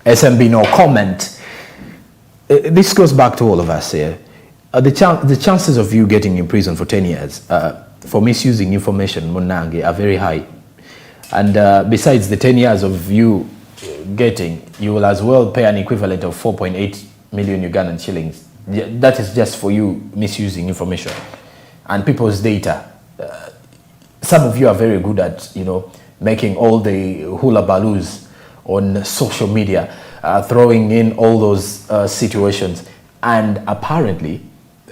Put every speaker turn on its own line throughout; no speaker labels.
SMB, no comment. This goes back to all of us here. The chances of you getting in prison for 10 years for misusing information, Munange, are very high. And besides the 10 years of you getting, you will as well pay an equivalent of 4.8 million Ugandan shillings. That is just for you misusing information and people's data. Some of you are very good at, making all the hula baloos on social media, throwing in all those situations. And apparently,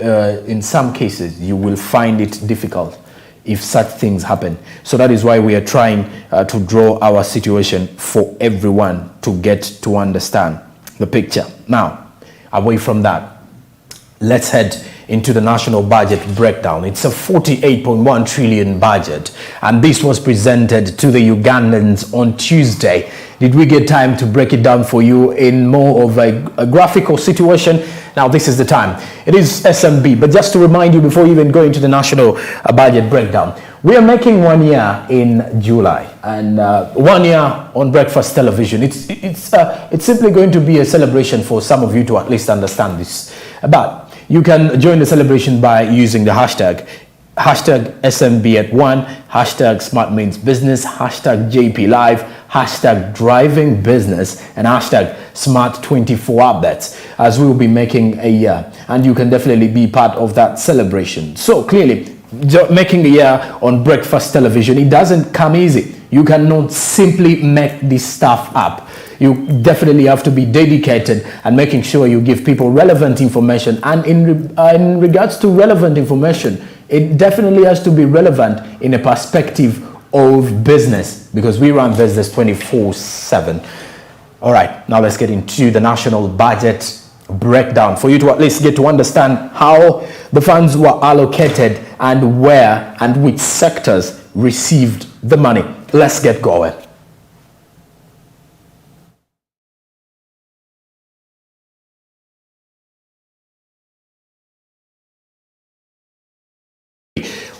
in some cases, you will find it difficult if such things happen. So that is why we are trying to draw our situation for everyone to get to understand the picture. Now, away from that, let's head into the national budget breakdown. It's a 48.1 trillion budget, and this was presented to the Ugandans on Tuesday. Did we get time to break it down for you in more of a graphical situation? Now, this is the time. It is SMB, but just to remind you before even going to the national budget breakdown, we are making 1 year in July, and 1 year on breakfast television. It's simply going to be a celebration for some of you to at least understand this. But you can join the celebration by using the hashtag SMB at 1, hashtag Smart Means Business, hashtag JP Live, hashtag Driving Business, and hashtag Smart24 Updates, as we will be making a year. And you can definitely be part of that celebration. So clearly, making a year on breakfast television, it doesn't come easy. You cannot simply make this stuff up. You definitely have to be dedicated and making sure you give people relevant information. And in regards to relevant information, it definitely has to be relevant in a perspective of business, because we run business 24/7. All right, now let's get into the national budget breakdown for you to at least get to understand how the funds were allocated and where and which sectors received the money. Let's get going.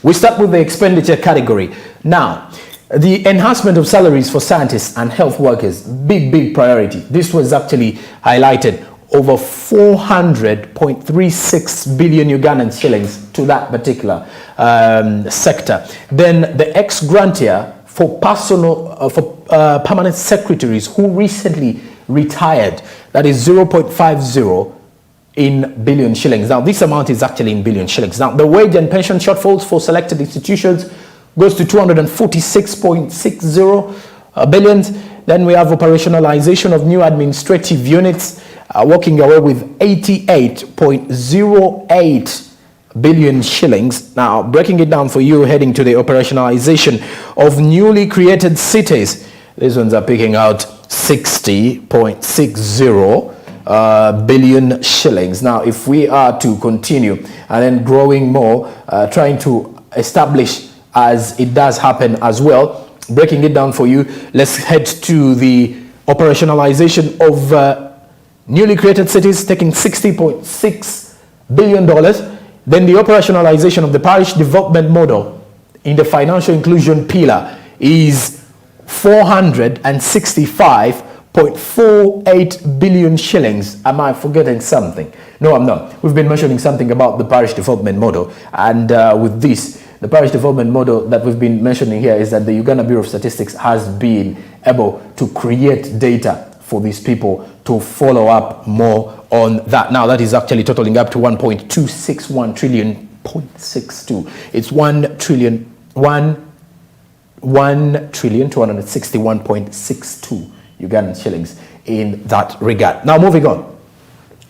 We start with the expenditure category. Now, the enhancement of salaries for scientists and health workers, big priority. This was actually highlighted, over 400.36 billion Ugandan shillings to that particular sector. Then the ex-grantia for permanent secretaries who recently retired, that is 0.50 in billion shillings. Now, this amount is actually in billion shillings. Now, the wage and pension shortfalls for selected institutions goes to 246.60 billions. Then we have operationalization of new administrative units, walking away with 88.08 billion shillings. Now, breaking it down for you, heading to the operationalization of newly created cities. These ones are picking out 60.60 billion shillings. Now, if we are to continue and then growing more, trying to establish as it does happen as well, breaking it down for you, let's head to the operationalization of newly created cities, taking $60.6 billion. Then the operationalization of the parish development model in the financial inclusion pillar is 465.48 billion shillings. Am I forgetting something? No, I'm not. We've been mentioning something about the parish development model, and with this, the parish development model that we've been mentioning here is that the Uganda Bureau of Statistics has been able to create data for these people to follow up more on that. Now, that is actually totaling up to 1.261 trillion, 0.62. It's 1,261.62 Ugandan shillings in that regard. Now, moving on,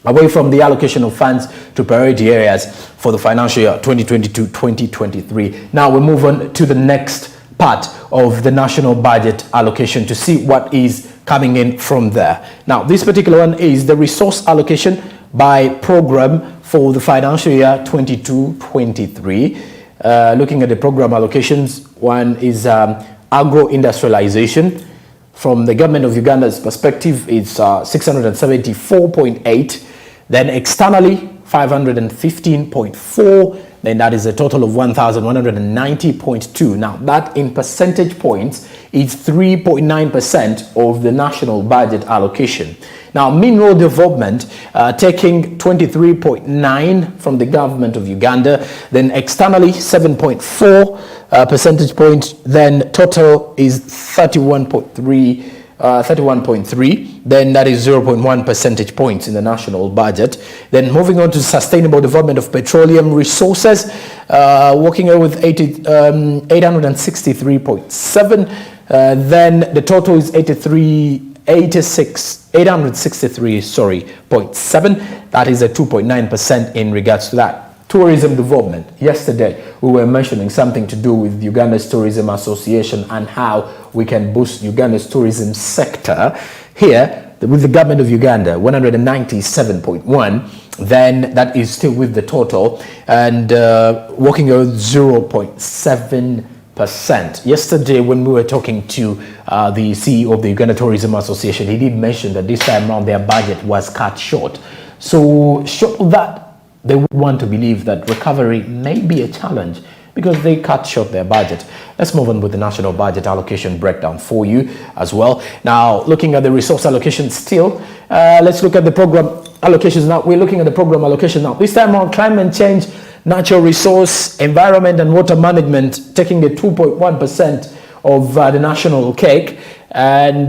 away from the allocation of funds to priority areas for the financial year 2022-2023. Now we move on to the next part of the national budget allocation to see what is coming in from there. Now, this particular one is the resource allocation by program for the financial year 22-23. Looking at the program allocations, one is agro-industrialization. From the government of Uganda's perspective, it's 674.8. Then externally, 515.4. then that is a total of 1,190.2. Now, that in percentage points is 3.9% of the national budget allocation. Now, mineral development taking 23.9 from the government of Uganda, then externally 7.4 percentage points, then total is 31.3, then that is 0.1 percentage points in the national budget. Then moving on to sustainable development of petroleum resources, working out with 863.7, then the total is 863.7. That is a 2.9% in regards to that. Tourism development. Yesterday, we were mentioning something to do with Uganda's Tourism Association and how we can boost Uganda's tourism sector. Here, with the government of Uganda, 197.1, then that is still with the total, and working out 0.7%. Yesterday, when we were talking to the CEO of the Uganda Tourism Association, he did mention that this time around their budget was cut short. So, short of that, they would want to believe that recovery may be a challenge because they cut short their budget. Let's move on with the national budget allocation breakdown for you as well. Now, looking at the resource allocation still, let's look at the program allocations now. We're looking at the program allocation now. This time around, climate change, natural resource, environment and water management taking the 2.1% of the national cake. And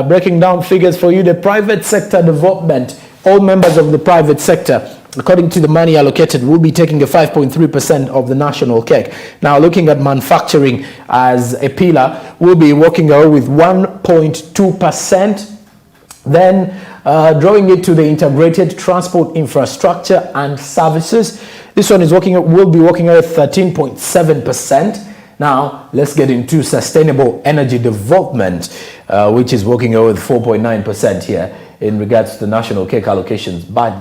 breaking down figures for you, the private sector development, all members of the private sector, according to the money allocated, will be taking a 5.3% of the national cake. Now, looking at manufacturing as a pillar, we'll be working out with 1.2%. Then drawing it to the integrated transport infrastructure and services, this one is will be working out at 13.7%. Now, let's get into sustainable energy development, which is working out with 4.9% here in regards to the national cake allocations, but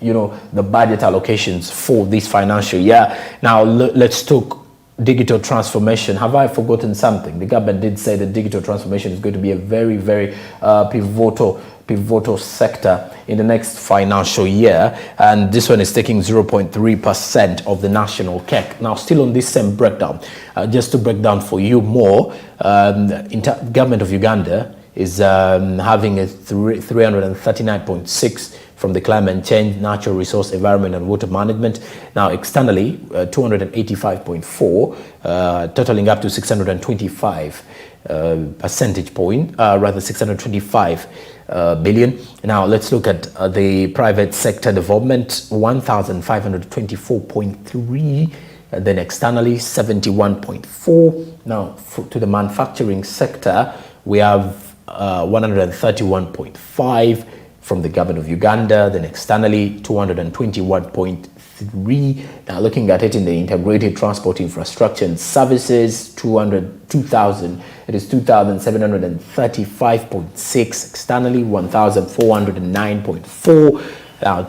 the budget allocations for this financial year. Now, let's talk digital transformation. Have I forgotten something? The government did say that digital transformation is going to be a very, very pivotal sector in the next financial year, and this one is taking 0.3% of the national cake. Now, still on this same breakdown, just to break down for you more, government of Uganda is having a 339.6 from the climate change, natural resource, environment and water management. Now, externally, 285.4, totaling up to 625 percentage point, rather 625 billion. Now, let's look at the private sector development, 1,524.3, then externally, 71.4. Now, to the manufacturing sector, we have 131.5 from the government of Uganda, then externally 221.3. Now, looking at it in the integrated transport infrastructure and services, 2,000. It is 2,735.6. Externally, 1,409.4.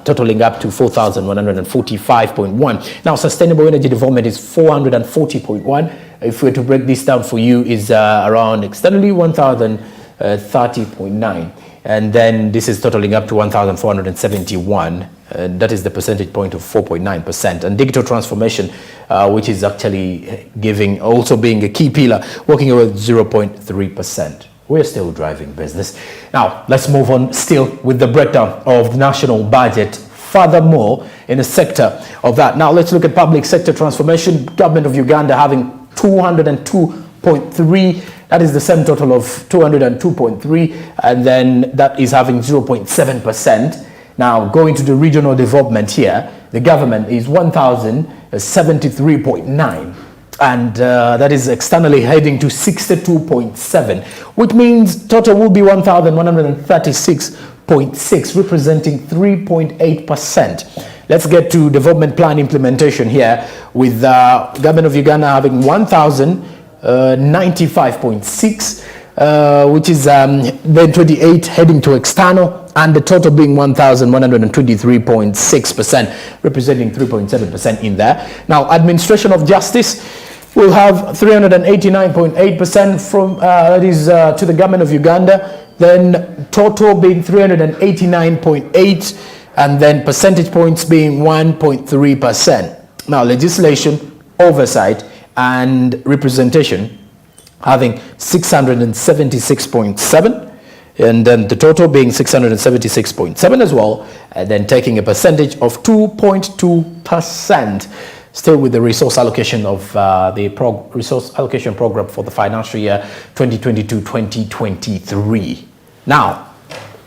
Totaling up to 4,145.1. Now, sustainable energy development is 440.1. If we were to break this down for you, is around externally 1,030.9. And then this is totaling up to 1,471. That is the percentage point of 4.9%. And digital transformation, which is actually also being a key pillar, working with 0.3%. We're still driving business. Now, let's move on still with the breakdown of the national budget. Furthermore, in the sector of that. Now, let's look at public sector transformation. Government of Uganda having 202.3. That is the same total of 202.3, and then that is having 0.7%. Now, going to the regional development here, the government is 1,073.9, and that is externally heading to 62.7, which means total will be 1,136.6, representing 3.8%. Let's get to development plan implementation here, with government of Uganda having 1,095.6, which is then 28 heading to external, and the total being 1,123.6%, representing 3.7% in there. Now, administration of justice will have 389.8% from that is to the government of Uganda, then total being 389.8, and then percentage points being 1.3%. Now, legislation, oversight, and representation having 676.7, and then the total being 676.7 as well, and then taking a percentage of 2.2%, still with the resource allocation of the resource allocation program for the financial year 2022-2023. Now,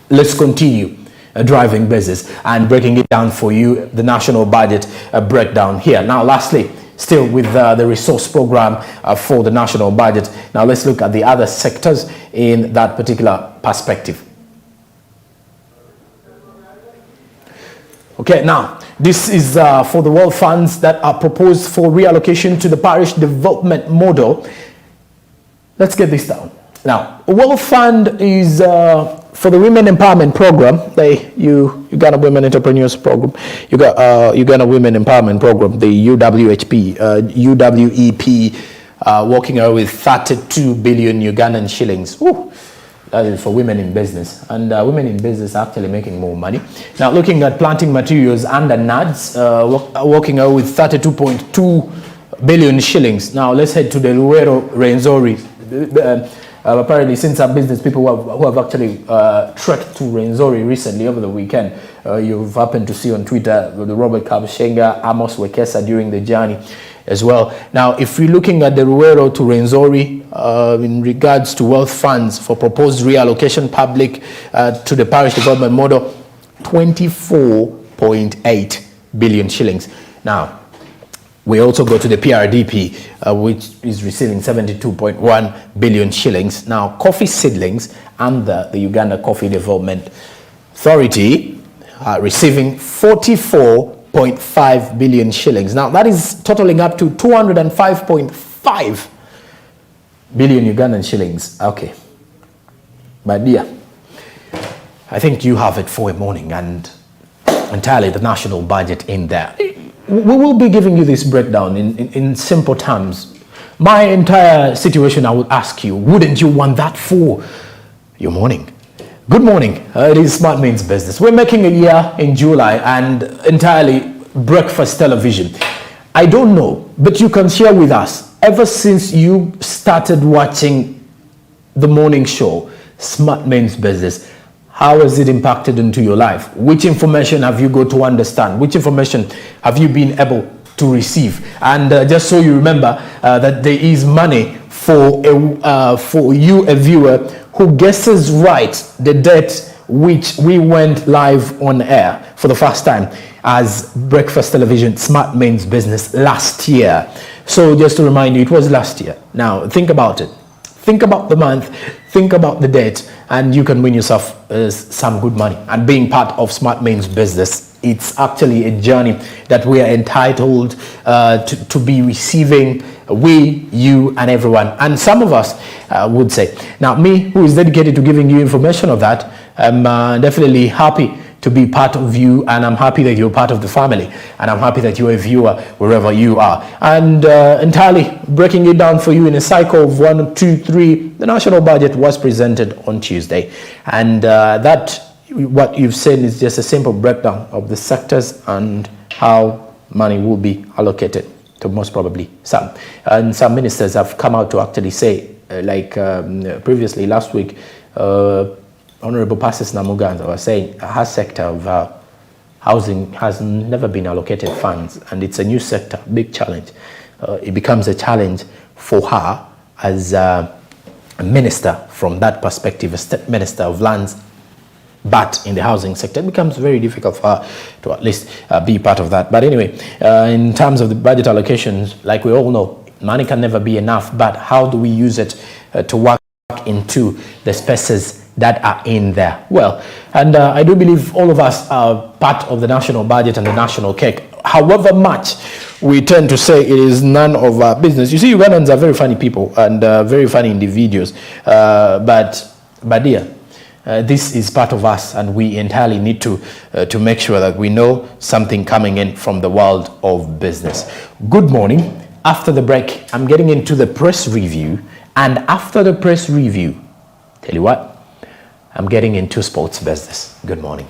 let's continue driving business and breaking it down for you, the national budget breakdown here. Now, lastly, still with the resource program for the national budget. Now, let's look at the other sectors in that particular perspective. Okay, now, this is for the world funds that are proposed for reallocation to the parish development model. Let's get this down. Now, a world fund is for the women empowerment program, the Uganda Women Entrepreneurs Program, Uganda Women Empowerment Program, the UWHP, UWEP, working out with 32 billion Ugandan shillings. Ooh, that is for women in business, and women in business are actually making more money. Now, looking at planting materials under NADS, working out with 32.2 billion shillings. Now, let's head to the Luero Renzori. Apparently, since some business people who have actually trekked to Renzori recently over the weekend, you've happened to see on Twitter the Robert Kabshenga, Amos Wekesa during the journey as well. Now, if we're looking at the Ruero to Renzori in regards to wealth funds for proposed reallocation public to the parish development model, 24.8 billion shillings. Now, we also go to the PRDP, which is receiving 72.1 billion shillings. Now, coffee seedlings under the Uganda Coffee Development Authority are receiving 44.5 billion shillings. Now, that is totaling up to 205.5 billion Ugandan shillings. Okay. My dear, I think you have it for a morning and entirely the national budget in there. We will be giving you this breakdown in simple terms. My entire situation, I would ask you, wouldn't you want that for your morning? Good morning. It is Smart Means Business. We're making a year in July and entirely breakfast television. I don't know, but you can share with us, ever since you started watching the morning show, Smart Means Business, how has it impacted into your life? Which information have you got to understand? Which information have you been able to receive? And just so you remember that there is money for you, a viewer, who guesses right the date which we went live on air for the first time as breakfast television Smart Means Business last year. So just to remind you, it was last year. Now think about it. Think about the month, think about the date, and you can win yourself some good money. And being part of Smart Means Business, it's actually a journey that we are entitled to be receiving, we, you, and everyone. And some of us would say, now me, who is dedicated to giving you information of that, I'm definitely happy to be part of you, and I'm happy that you're part of the family, and I'm happy that you're a viewer wherever you are. And entirely breaking it down for you in a cycle of 1, 2, 3, the national budget was presented on Tuesday, and what you've seen is just a simple breakdown of the sectors and how money will be allocated to most probably some. And some ministers have come out to actually say, previously last week, Honorable Passes Namuganza was saying her sector of housing has never been allocated funds, and it's a new sector, big challenge. It becomes a challenge for her as a minister from that perspective, a state minister of lands, but in the housing sector, it becomes very difficult for her to at least be part of that. But anyway, in terms of the budget allocations, like we all know, money can never be enough, but how do we use it to work into the spaces that are in there? Well, and I do believe all of us are part of the national budget and the national cake. However much we tend to say it is none of our business. You see, Ugandans are very funny people and very funny individuals. But dear, this is part of us, and we entirely need to make sure that we know something coming in from the world of business. Good morning. After the break, I'm getting into the press review, and after the press review, tell you what, I'm getting into sports business. Good morning.